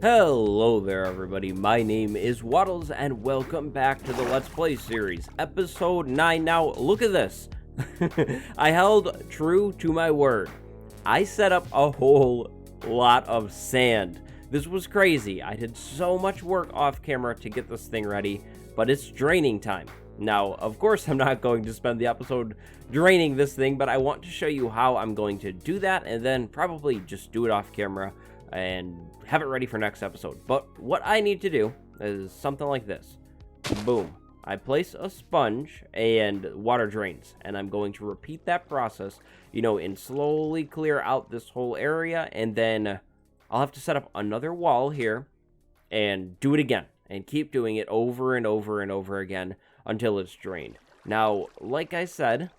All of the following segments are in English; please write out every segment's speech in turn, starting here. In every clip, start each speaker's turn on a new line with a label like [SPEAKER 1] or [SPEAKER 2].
[SPEAKER 1] Hello there everybody, my name is Waddles and welcome back to the Let's Play series, episode 9. Now look at this. I held true to my word. I set up a whole lot of sand. This was crazy. I did so much work off camera to get this thing ready, but it's draining time. Now, of course, I'm not going to spend the episode draining this thing, but I want to show you how I'm going to do that and then probably just do it off camera and have it ready for next episode. But what I need to do is something like this. Boom. I place a sponge and water drains, and I'm going to repeat that process, and slowly clear out this whole area, and then I'll have to set up another wall here and do it again and keep doing it over and over and over again until it's drained. Now, like I said,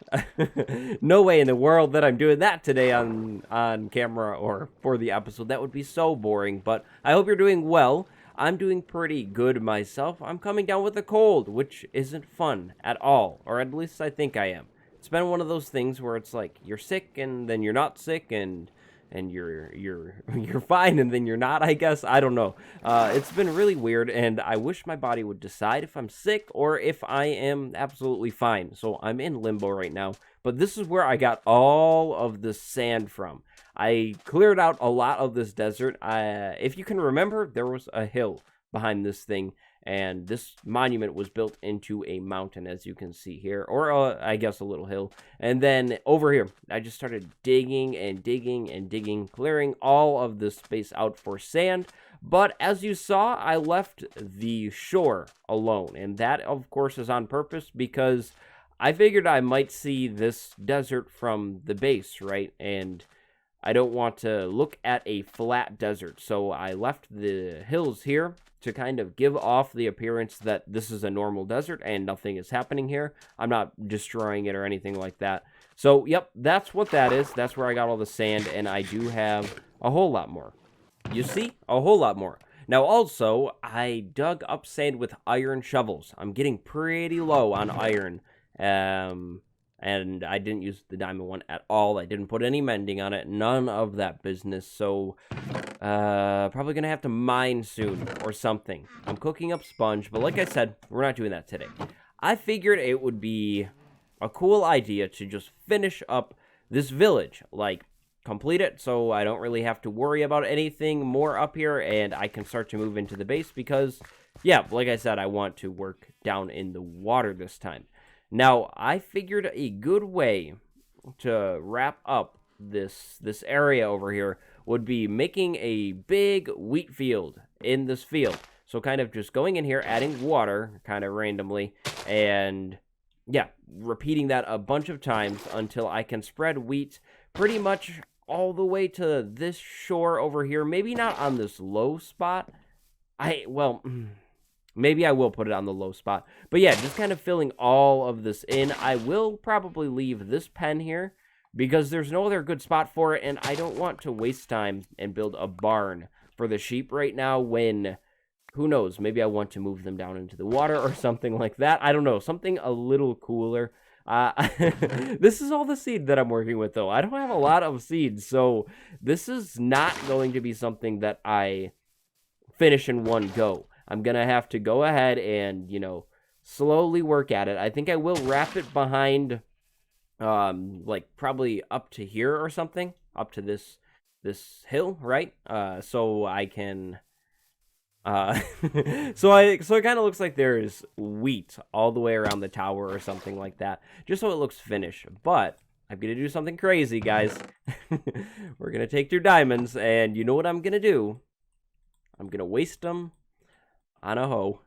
[SPEAKER 1] no way in the world that I'm doing that today on camera or for the episode. That would be so boring, but I hope you're doing well. I'm doing pretty good myself. I'm coming down with a cold, which isn't fun at all, or at least I think I am. It's been one of those things where it's like you're sick and then you're not sick and you're fine and then you're not, I guess. I don't know. It's been really weird, and I wish my body would decide if I'm sick or if I am absolutely fine. So I'm in limbo right now, but this is where I got all of the sand from. I cleared out a lot of this desert. If you can remember, there was a hill behind this thing, and this monument was built into a mountain, as you can see here, or I guess a little hill. And then over here, I just started digging and digging and digging, clearing all of this space out for sand. But as you saw, I left the shore alone, and that, of course, is on purpose because I figured I might see this desert from the base, right? And I don't want to look at a flat desert, so I left the hills here to kind of give off the appearance that this is a normal desert and nothing is happening here. I'm not destroying it or anything like that. So, yep, that's what that is. That's where I got all the sand, and I do have a whole lot more. You see? A whole lot more. Now, also, I dug up sand with iron shovels. I'm getting pretty low on iron, and I didn't use the diamond one at all. I didn't put any mending on it. None of that business. So, probably going to have to mine soon or something. I'm cooking up sponge, but like I said, we're not doing that today. I figured it would be a cool idea to just finish up this village. Like, complete it so I don't really have to worry about anything more up here, and I can start to move into the base because, yeah, like I said, I want to work down in the water this time. Now, I figured a good way to wrap up this area over here would be making a big wheat field in this field. So kind of just going in here, adding water kind of randomly, and yeah, repeating that a bunch of times until I can spread wheat pretty much all the way to this shore over here. Maybe not on this low spot. Maybe I will put it on the low spot. But yeah, just kind of filling all of this in. I will probably leave this pen here because there's no other good spot for it, and I don't want to waste time and build a barn for the sheep right now when, who knows, maybe I want to move them down into the water or something like that. I don't know, something a little cooler. This is all the seed that I'm working with, though. I don't have a lot of seeds, so this is not going to be something that I finish in one go. I'm going to have to go ahead and, slowly work at it. I think I will wrap it behind, like, probably up to here or something. Up to this hill, right? So I can... so it kind of looks like there's wheat all the way around the tower or something like that. Just so it looks finished. But I'm going to do something crazy, guys. We're going to take 2 diamonds, and you know what I'm going to do? I'm going to waste them on a hoe.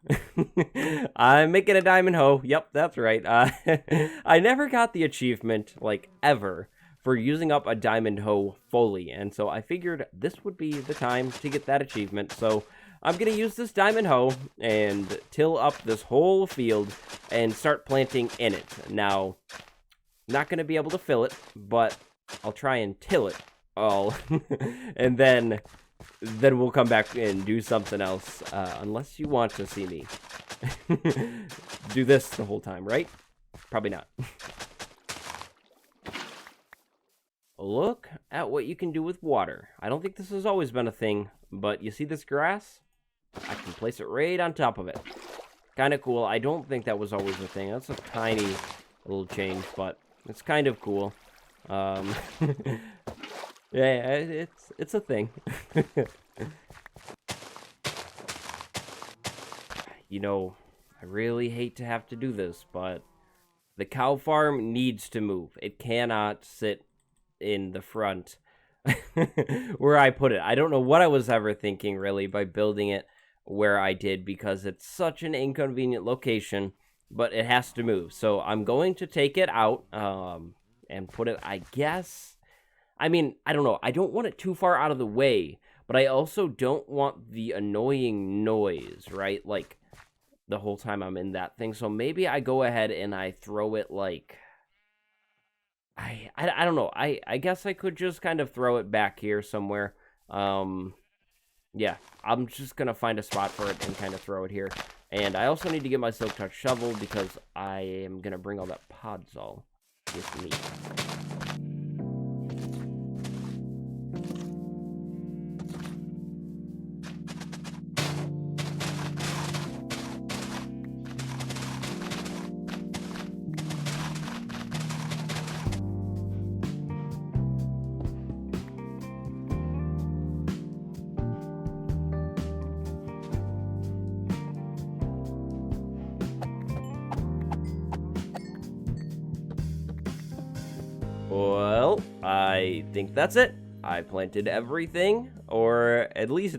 [SPEAKER 1] I'm making a diamond hoe. Yep, that's right. I never got the achievement, like, ever, for using up a diamond hoe fully. And so I figured this would be the time to get that achievement. So I'm going to use this diamond hoe and till up this whole field and start planting in it. Now, not going to be able to fill it, but I'll try and till it all. And then we'll come back and do something else, unless you want to see me do this the whole time, right? Probably not. look at what you can do with water. I don't think this has always been a thing, but you see this grass? I can place it right on top of it. Kind of cool. I don't think that was always a thing. That's a tiny little change, but it's kind of cool. Yeah, it's a thing. You know, I really hate to have to do this, but the cow farm needs to move. It cannot sit in the front where I put it. I don't know what I was ever thinking, really, by building it where I did, because it's such an inconvenient location, but it has to move. So I'm going to take it out and put it, I guess. I mean, I don't know. I don't want it too far out of the way, but I also don't want the annoying noise, right? Like, the whole time I'm in that thing. So maybe I go ahead and I throw it like... I don't know. I guess I could just kind of throw it back here somewhere. Yeah, I'm just going to find a spot for it and kind of throw it here. And I also need to get my Silk Touch shovel because I am going to bring all that podzol with me. Well, I think that's it. I planted everything, or at least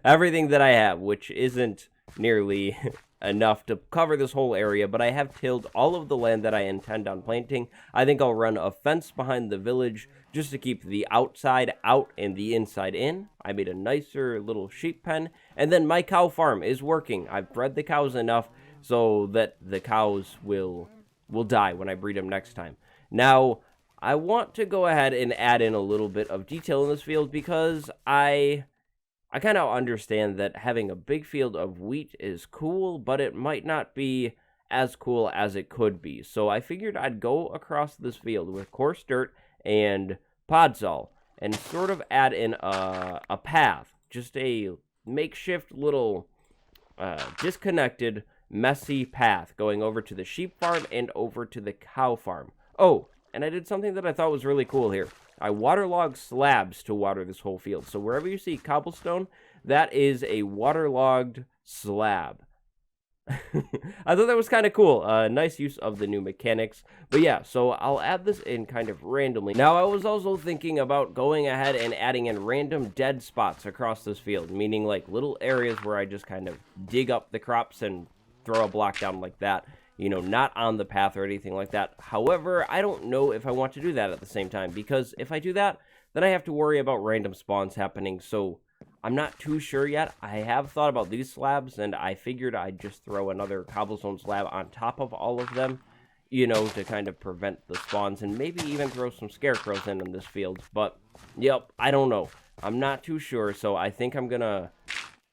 [SPEAKER 1] everything that I have, which isn't nearly enough to cover this whole area, but I have tilled all of the land that I intend on planting. I think I'll run a fence behind the village just to keep the outside out and the inside in. I made a nicer little sheep pen, and then my cow farm is working. I've bred the cows enough so that the cows will die when I breed them next time. Now, I want to go ahead and add in a little bit of detail in this field because I kind of understand that having a big field of wheat is cool, but it might not be as cool as it could be. So I figured I'd go across this field with coarse dirt and podzol and sort of add in a path, just a makeshift little disconnected, messy path going over to the sheep farm and over to the cow farm. Oh, and I did something that I thought was really cool here. I waterlogged slabs to water this whole field. So wherever you see cobblestone, that is a waterlogged slab. I thought that was kind of cool. Nice use of the new mechanics. But yeah, so I'll add this in kind of randomly. Now, I was also thinking about going ahead and adding in random dead spots across this field, meaning like little areas where I just kind of dig up the crops and throw a block down like that. You know, not on the path or anything like that. However, I don't know if I want to do that at the same time, because if I do that, then I have to worry about random spawns happening, so I'm not too sure yet. I have thought about these slabs, and I figured I'd just throw another cobblestone slab on top of all of them, you know, to kind of prevent the spawns, and maybe even throw some scarecrows in this field, but, yep, I don't know. I'm not too sure, so I think I'm gonna,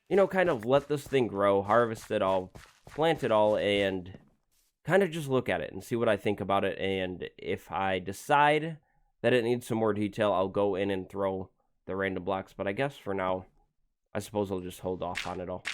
[SPEAKER 1] you know, kind of let this thing grow, harvest it all, plant it all, and kind of just look at it and see what I think about it, and if I decide that it needs some more detail, I'll go in and throw the random blocks, but I guess for now, I suppose I'll just hold off on it all.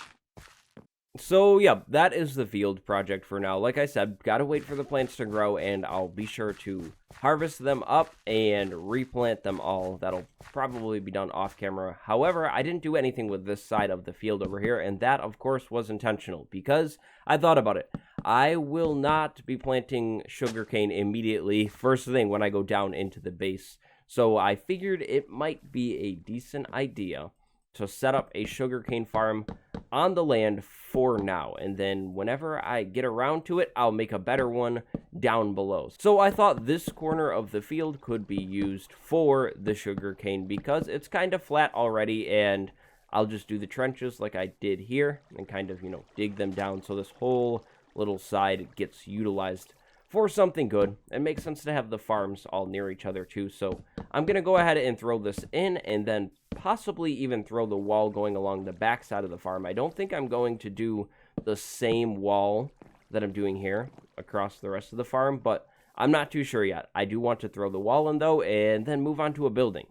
[SPEAKER 1] So, yeah, that is the field project for now. Like I said, gotta wait for the plants to grow, and I'll be sure to harvest them up and replant them all. That'll probably be done off camera. However, I didn't do anything with this side of the field over here, and that, of course, was intentional, because I thought about it. I will not be planting sugarcane immediately, first thing when I go down into the base. So I figured it might be a decent idea to set up a sugarcane farm on the land for now, and then whenever I get around to it, I'll make a better one down below. So I thought this corner of the field could be used for the sugarcane because it's kind of flat already, and I'll just do the trenches like I did here and kind of, you know, dig them down so this whole little side gets utilized for something good. It makes sense to have the farms all near each other too, so I'm gonna go ahead and throw this in and then possibly even throw the wall going along the back side of the farm. I don't think I'm going to do the same wall that I'm doing here across the rest of the farm, but I'm not too sure yet. I do want to throw the wall in, though, and then move on to a building.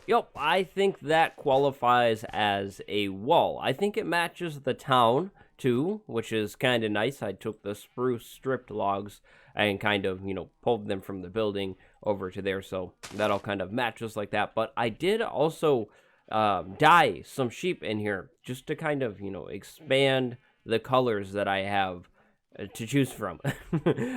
[SPEAKER 1] Yep, I think that qualifies as a wall. I think it matches the town, too, which is kind of nice. I took the spruce stripped logs and kind of, pulled them from the building over to there, so that all kind of matches like that. But I did also dye some sheep in here just to kind of, expand the colors that I have to choose from.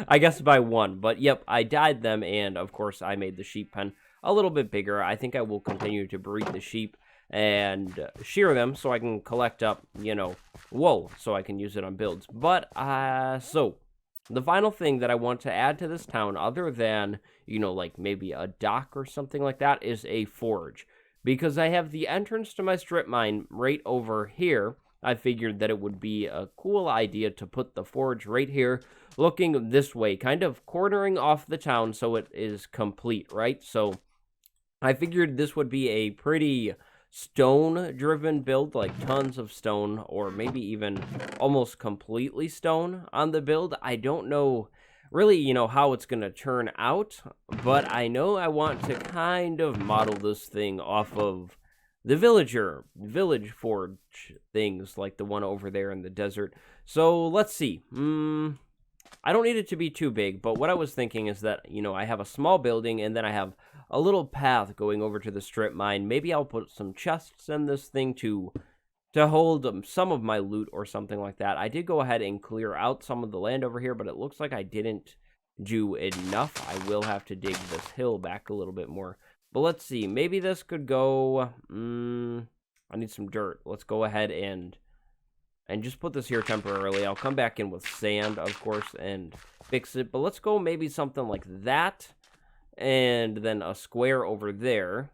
[SPEAKER 1] I guess by one, but yep, I dyed them, and of course I made the sheep pen a little bit bigger. I think I will continue to breed the sheep and shear them so I can collect up, wool so I can use it on builds. But, so the final thing that I want to add to this town, other than, like maybe a dock or something like that, is a forge. Because I have the entrance to my strip mine right over here, I figured that it would be a cool idea to put the forge right here, looking this way, kind of cornering off the town so it is complete, right? So I figured this would be a pretty stone-driven build, like tons of stone, or maybe even almost completely stone on the build. I don't know really, how it's going to turn out, but I know I want to kind of model this thing off of the village forge things, like the one over there in the desert. So let's see. I don't need it to be too big, but what I was thinking is that, I have a small building, and then I have a little path going over to the strip mine. Maybe I'll put some chests in this thing to hold some of my loot or something like that. I did go ahead and clear out some of the land over here, but it looks like I didn't do enough. I will have to dig this hill back a little bit more. But let's see. Maybe this could go... I need some dirt. Let's go ahead and just put this here temporarily. I'll come back in with sand, of course, and fix it. But let's go maybe something like that. And then a square over there.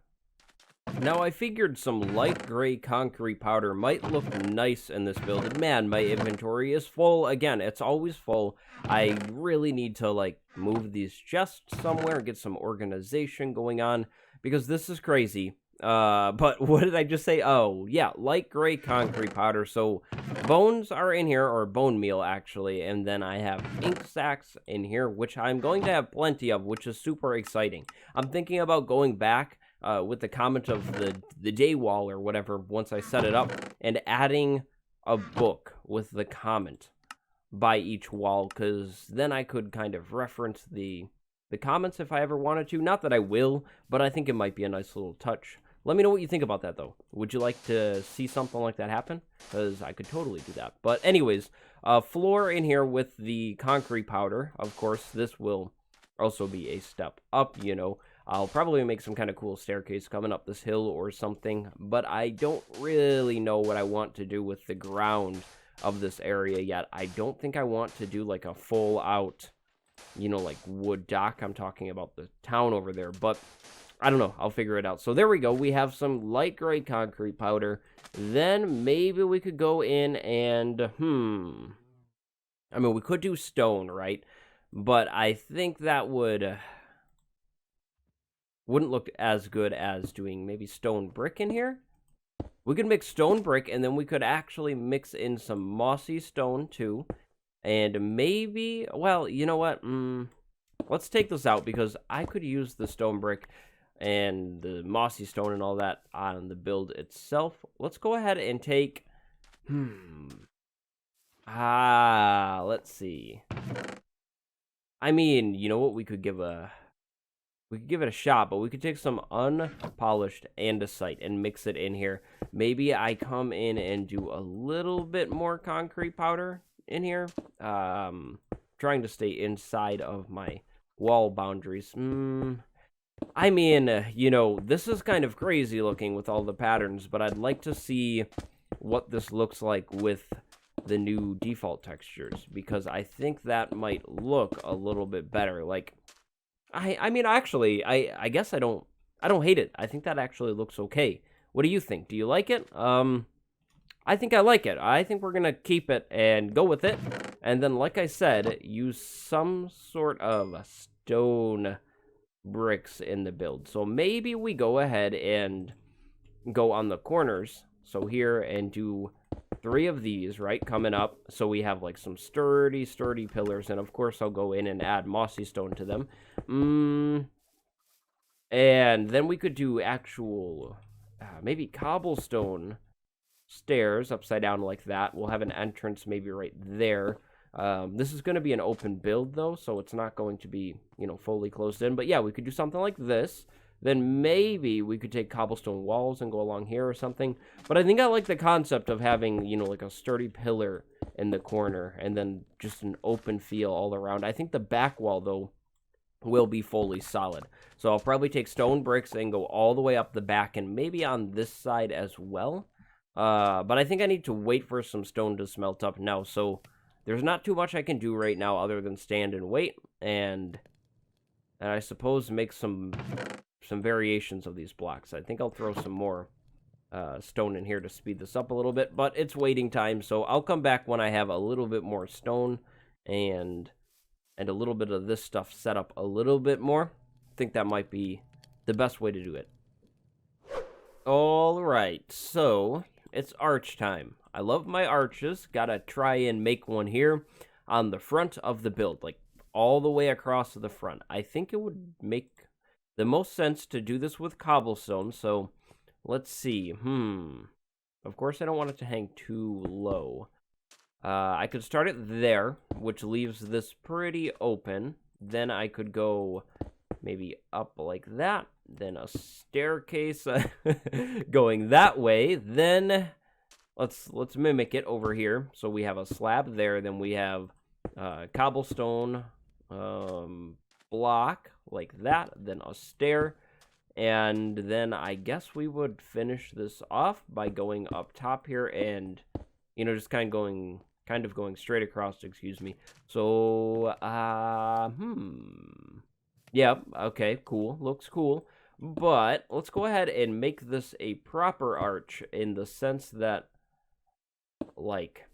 [SPEAKER 1] Now, I figured some light gray concrete powder might look nice in this build. Man, my inventory is full. Again, it's always full. I really need to, move these chests somewhere, get some organization going on, because this is crazy. But what did I just say? Oh, yeah, light gray concrete powder. So bones are in here, or bone meal, actually. And then I have ink sacks in here, which I'm going to have plenty of, which is super exciting. I'm thinking about going back with the comment of the day wall or whatever, once I set it up, and adding a book with the comment by each wall, because then I could kind of reference the comments if I ever wanted to. Not that I will, but I think it might be a nice little touch. Let me know what you think about that, though. Would you like to see something like that happen? Because I could totally do that. But anyways, floor in here with the concrete powder. Of course, this will also be a step up, I'll probably make some kind of cool staircase coming up this hill or something, but I don't really know what I want to do with the ground of this area yet. I don't think I want to do like a full out, wood dock. I'm talking about the town over there, but I don't know. I'll figure it out. So there we go. We have some light gray concrete powder. Then maybe we could go in and, I mean, we could do stone, right? But I think that wouldn't look as good as doing maybe stone brick in here. We could mix stone brick, and then we could actually mix in some mossy stone too. And maybe, well, you know what? Let's take this out, because I could use the stone brick and the mossy stone and all that on the build itself. Let's go ahead and take, let's see. I mean, you know what? We could give it a shot, but we could take some unpolished andesite and mix it in here. Maybe I come in and do a little bit more concrete powder in here. Trying to stay inside of my wall boundaries. I mean, this is kind of crazy looking with all the patterns, but I'd like to see what this looks like with the new default textures, because I think that might look a little bit better. Like, I mean, actually, I guess I don't hate it. I think that actually looks okay. What do you think? Do you like it? I think I like it. I think we're gonna keep it and go with it. And then, like I said, use some sort of stone bricks in the build. So maybe we go ahead and go on the corners. So here, and do 3 of these, right, coming up. So we have, like, some sturdy pillars. And, of course, I'll go in and add mossy stone to them. And then we could do actual, maybe cobblestone stairs upside down like that. We'll have an entrance maybe right there. This is going to be an open build, though, so it's not going to be, fully closed in. But, yeah, we could do something like this. Then maybe we could take cobblestone walls and go along here or something. But I think I like the concept of having, like a sturdy pillar in the corner and then just an open feel all around. I think the back wall, though, will be fully solid. So I'll probably take stone bricks and go all the way up the back and maybe on this side as well. But I think I need to wait for some stone to smelt up now. So there's not too much I can do right now other than stand and wait. And I suppose make some variations of these blocks. I think I'll throw some more stone in here to speed this up a little bit. But it's waiting time. So I'll come back when I have a little bit more stone and a little bit of this stuff set up a little bit more. I think that might be the best way to do it. All right, so it's arch time. I love my arches. Gotta try and make one here on the front of the build, like all the way across the front. I think it would make the most sense to do this with cobblestone, so let's see. Of course, I don't want it to hang too low. I could start it there, which leaves this pretty open. Then I could go maybe up like that. Then a staircase going that way. Then let's mimic it over here. So we have a slab there. Then we have cobblestone block like that. Then a stair. And then I guess we would finish this off by going up top here and, just kind of going straight across, excuse me. So, yeah, okay, cool, looks cool. But let's go ahead and make this a proper arch in the sense that, like,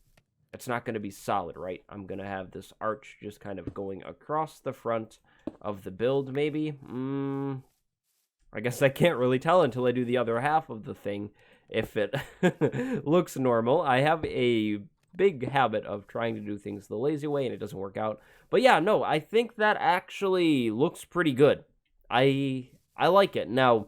[SPEAKER 1] it's not going to be solid, right? I'm going to have this arch just kind of going across the front of the build, maybe. I guess I can't really tell until I do the other half of the thing if it looks normal. I have a big habit of trying to do things the lazy way and it doesn't work out. But yeah, no, I think that actually looks pretty good. I like it. Now,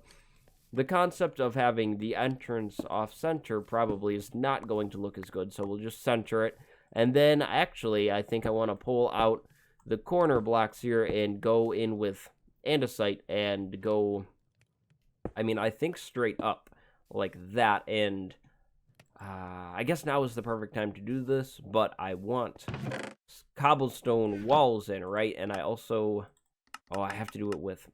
[SPEAKER 1] the concept of having the entrance off center probably is not going to look as good, so we'll just center it. And then actually, I think I want to pull out the corner blocks here and go in with andesite and go, I think straight up like that. And I guess now is the perfect time to do this, but I want cobblestone walls in, right? And I also, I have to do it with,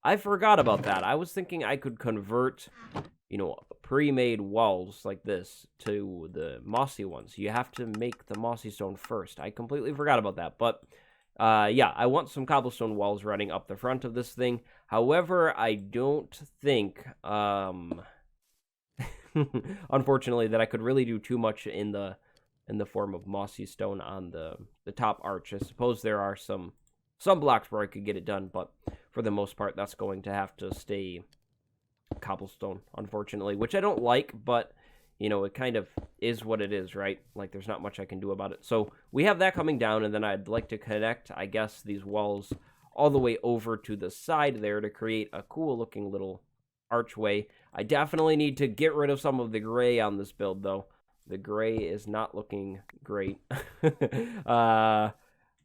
[SPEAKER 1] I forgot about that. I was thinking I could convert, pre-made walls like this to the mossy ones. You have to make the mossy stone first. I completely forgot about that, but yeah, I want some cobblestone walls running up the front of this thing. However, I don't think, unfortunately, that I could really do too much in the form of mossy stone on the top arch. I suppose there are some blocks where I could get it done, but for the most part, that's going to have to stay cobblestone, unfortunately, which I don't like, but, it kind of is what it is, right? Like, there's not much I can do about it. So we have that coming down, and then I'd like to connect, I guess, these walls all the way over to the side there to create a cool-looking little archway. I definitely need to get rid of some of the gray on this build, though. The gray is not looking great.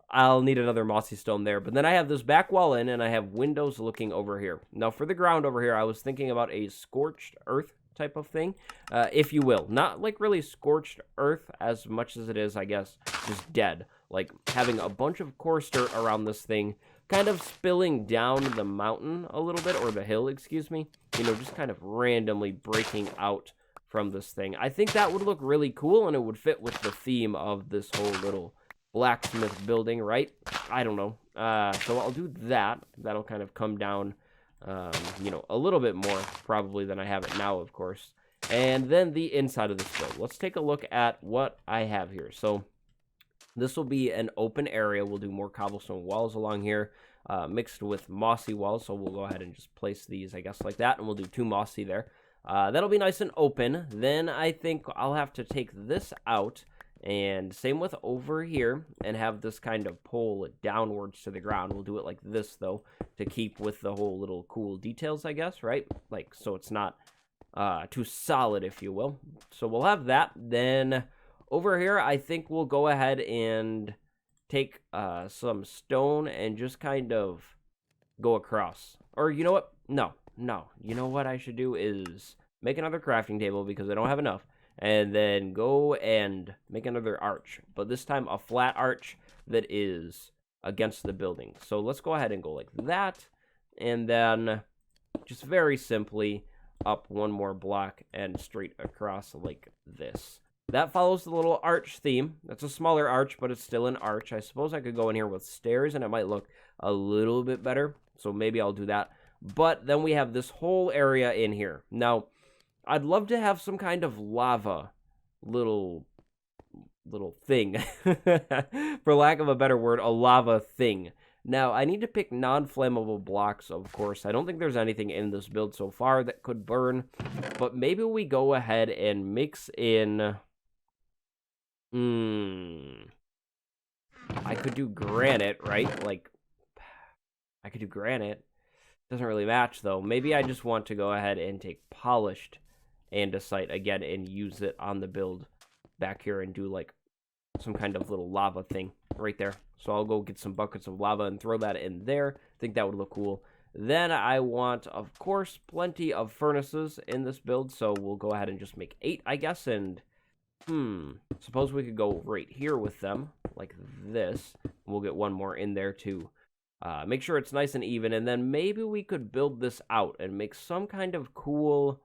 [SPEAKER 1] I'll need another mossy stone there. But then I have this back wall in, and I have windows looking over here. Now, for the ground over here, I was thinking about a scorched earth type of thing, if you will. Not like really scorched earth as much as it is, I guess, just dead. Like having a bunch of coarse dirt around this thing, kind of spilling down the mountain a little bit, or the hill, excuse me. Just kind of randomly breaking out from this thing. I think that would look really cool, and it would fit with the theme of this whole little blacksmith building, right? I don't know. So I'll do that. That'll kind of come down, a little bit more probably than I have it now, of course. And then the inside of this build. Let's take a look at what I have here. So this will be an open area. We'll do more cobblestone walls along here, mixed with mossy walls. So we'll go ahead and just place these, I guess, like that. And we'll do 2 mossy there. That'll be nice and open. Then I think I'll have to take this out, and same with over here, and have this kind of pull downwards to the ground. We'll do it like this, though, to keep with the whole little cool details, I guess, right? Like, so it's not too solid, if you will. So we'll have that. Then over here, I think we'll go ahead and take some stone and just kind of go across. Or you know what? No. You know what I should do is make another crafting table because I don't have enough. And then go and make another arch. But this time a flat arch that is against the building. So let's go ahead and go like that. And then just very simply up one more block and straight across like this. That follows the little arch theme. That's a smaller arch, but it's still an arch. I suppose I could go in here with stairs and it might look a little bit better. So maybe I'll do that. But then we have this whole area in here. Now, I'd love to have some kind of lava little thing. For lack of a better word, a lava thing. Now, I need to pick non-flammable blocks, of course. I don't think there's anything in this build so far that could burn. But maybe we go ahead and mix in... I could do granite, right? Like, I could do granite. Doesn't really match, though. Maybe I just want to go ahead and take polished andesite again and use it on the build back here and do, like, some kind of little lava thing right there. So I'll go get some buckets of lava and throw that in there. I think that would look cool. Then I want, of course, plenty of furnaces in this build. So we'll go ahead and just make 8, I guess, and... suppose we could go right here with them, like this. We'll get one more in there, too. Make sure it's nice and even, and then maybe we could build this out and make some kind of cool...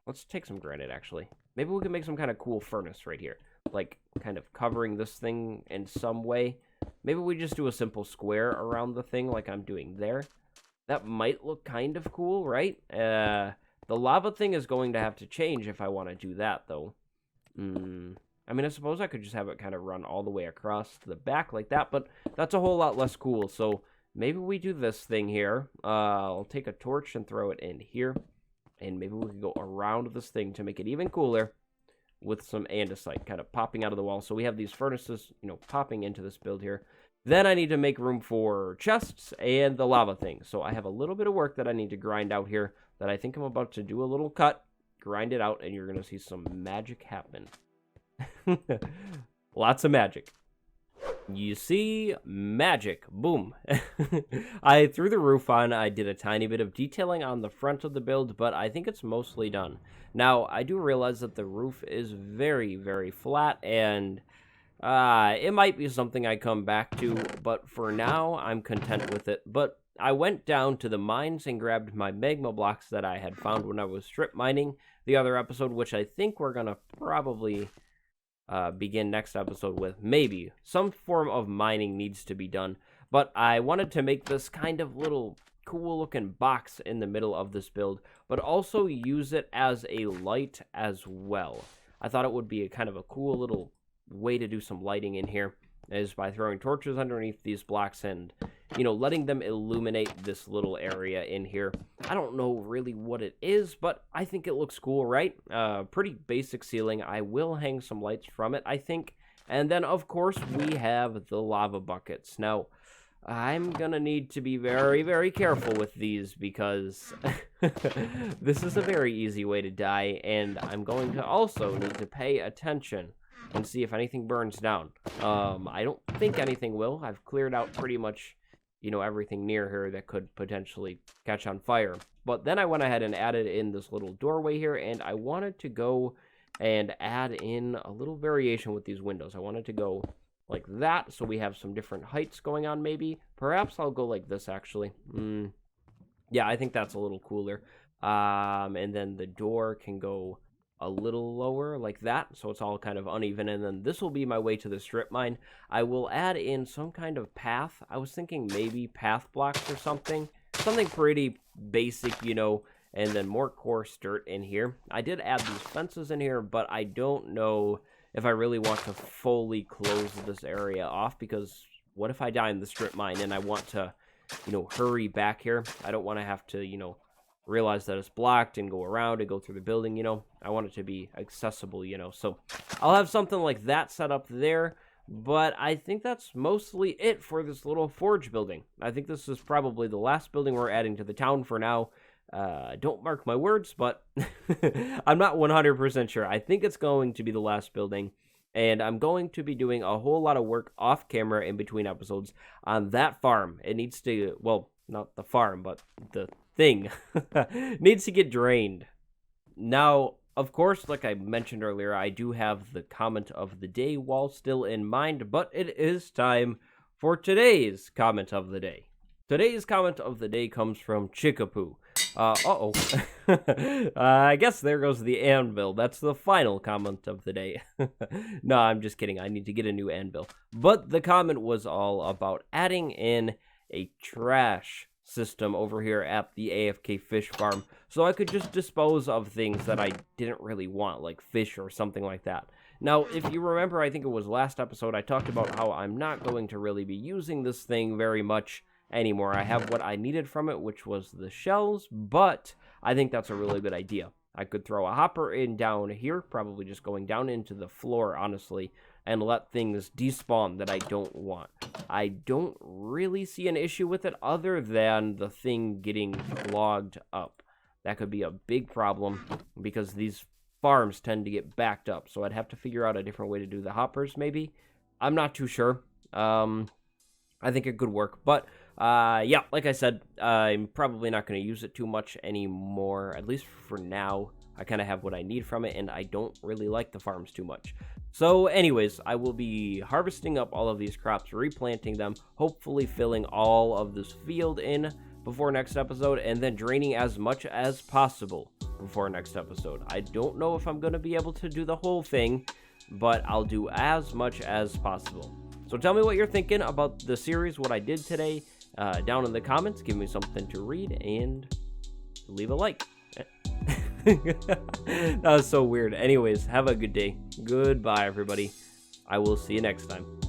[SPEAKER 1] let's take some granite, actually. Maybe we can make some kind of cool furnace right here. Like, kind of covering this thing in some way. Maybe we just do a simple square around the thing like I'm doing there. That might look kind of cool, right? The lava thing is going to have to change if I want to do that, though. I mean, I suppose I could just have it kind of run all the way across to the back like that, but that's a whole lot less cool. So maybe we do this thing here. I'll take a torch and throw it in here. And maybe we can go around this thing to make it even cooler with some andesite kind of popping out of the wall. So we have these furnaces, you know, popping into this build here. Then I need to make room for chests and the lava thing. So I have a little bit of work that I need to grind out here that I think I'm about to do a little cut. Grind it out, and you're going to see some magic happen. Lots of magic. You see, magic. Boom. I threw the roof on. I did a tiny bit of detailing on the front of the build, but I think it's mostly done. Now, I do realize that the roof is very, very flat, and it might be something I come back to, but for now, I'm content with it. But I went down to the mines and grabbed my magma blocks that I had found when I was strip mining the other episode, which I think we're going to probably begin next episode with. Maybe. Some form of mining needs to be done. But I wanted to make this kind of little cool looking box in the middle of this build, but also use it as a light as well. I thought it would be a kind of a cool little way to do some lighting in here, is by throwing torches underneath these blocks and, you know, letting them illuminate this little area in here. I don't know really what it is, but I think it looks cool, right? Pretty basic ceiling. I will hang some lights from it, I think. And then, of course, we have the lava buckets. Now, I'm gonna need to be very, very careful with these because this is a very easy way to die, and I'm going to also need to pay attention and see if anything burns down. I don't think anything will. I've cleared out pretty much, you know, everything near here that could potentially catch on fire. But then I went ahead and added in this little doorway here, and I wanted to go and add in a little variation with these windows. I wanted to go like that, so we have some different heights going on, maybe. Perhaps I'll go like this, actually. Yeah, I think that's a little cooler. And then the door can go a little lower like that, so it's all kind of uneven, and then this will be my way to the strip mine. I will add in some kind of path. I was thinking maybe path blocks or something pretty basic, you know, and then more coarse dirt in here. I did add these fences in here, but I don't know if I really want to fully close this area off, because what if I die in the strip mine and I want to, you know, hurry back here? I don't want to have to, you know, realize that it's blocked and go around and go through the building, you know. I want it to be accessible, you know. So I'll have something like that set up there. But I think that's mostly it for this little forge building. I think this is probably the last building we're adding to the town for now. Don't mark my words, but I'm not 100% sure. I think it's going to be the last building. And I'm going to be doing a whole lot of work off camera in between episodes on that farm. It needs to, well, not the farm, but the thing needs to get drained. Now, of course, like I mentioned earlier, I do have the comment of the day wall still in mind, but it is time for today's comment of the day. Today's comment of the day comes from Chickapoo. I guess there goes the anvil. That's the final comment of the day. No, I'm just kidding. I need to get a new anvil. But the comment was all about adding in a trash system over here at the AFK fish farm, so I could just dispose of things that I didn't really want, like fish or something like that. Now, if you remember, I think it was last episode, I talked about how I'm not going to really be using this thing very much anymore. I have what I needed from it, which was the shells, but I think that's a really good idea. I could throw a hopper in down here, probably just going down into the floor, honestly, and let things despawn that I don't want. I don't really see an issue with it other than the thing getting clogged up. That could be a big problem because these farms tend to get backed up. So I'd have to figure out a different way to do the hoppers, maybe. I'm not too sure. I think it could work. But, yeah, like I said, I'm probably not going to use it too much anymore, at least for now. I kind of have what I need from it, and I don't really like the farms too much. So anyways, I will be harvesting up all of these crops, replanting them, hopefully filling all of this field in before next episode, and then draining as much as possible before next episode. I don't know if I'm going to be able to do the whole thing, but I'll do as much as possible. So tell me what you're thinking about the series, what I did today, down in the comments. Give me something to read, and leave a like. That was so weird. Anyways, have a good day. Goodbye, everybody. I will see you next time.